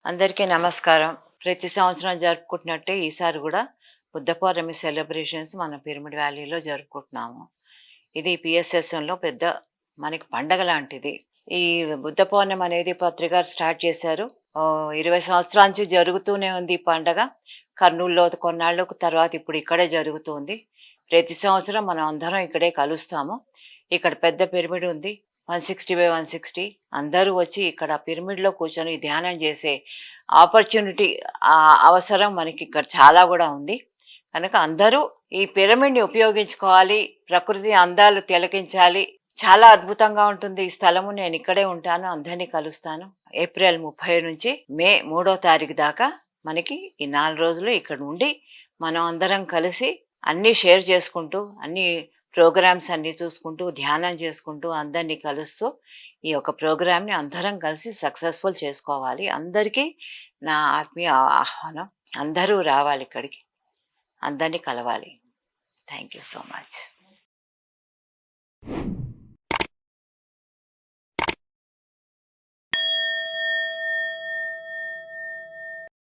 అందరికీ నమస్కారం. ప్రతి సంవత్సరం జరుపుకుంటున్నట్టే ఈసారి గూడా బుద్ధ పౌర్ణమి సెలబ్రేషన్స్ మన పిరమిడ్ వ్యాలీలో జరుపుకుంటున్నాము. ఇది పిఎస్ఎస్ఎంలో పెద్ద మనకి పండగ లాంటిది. ఈ బుద్ధ పౌర్ణమి అనేది పత్రిక స్టార్ట్ చేశారు. 20 సంవత్సరాల నుంచి జరుగుతూనే ఉంది ఈ పండగ. కర్నూల్‌లో కొన్నాళ్ళు తర్వాత ఇప్పుడు ఇక్కడే జరుగుతుంది. ప్రతి సంవత్సరం మనం అందరం ఇక్కడే కలుస్తాము. ఇక్కడ పెద్ద పిరమిడ్ ఉంది. 160/160 అందరూ వచ్చి ఇక్కడ పిరమిడ్‌లో కూర్చొని ధ్యానం చేసే ఆపర్చునిటీ అవసరం మనకిక్కడ చాలా గూడా ఉంది. కనుక అందరూ ఈ పిరమిడ్‌ని ఉపయోగించుకోవాలి. ప్రకృతి అందాలు తిలకించాలి. చాలా అద్భుతంగా ఉంటుంది ఈ స్థలము. నేనిక్కడే ఉంటాను. అందరిని కలుస్తాను. ఏప్రిల్ 30 నుంచి మే 3 తారీఖు దాకా మనకి ఈ 4 రోజులు ఇక్కడ ఉండి, మనం అందరం కలిసి అన్నీ షేర్ చేసుకుంటూ, అన్నీ ప్రోగ్రామ్స్ అన్నీ చూసుకుంటూ, ధ్యానం చేసుకుంటూ, అందరిని కలుస్తూ, ఈ యొక్క ప్రోగ్రామ్‌ని అందరం కలిసి సక్సెస్‌ఫుల్ చేసుకోవాలి. అందరికీ నా ఆత్మీయ ఆహ్వానం. అందరూ రావాలిక్కడికి. అందరిని కలవాలి. Thank you so much.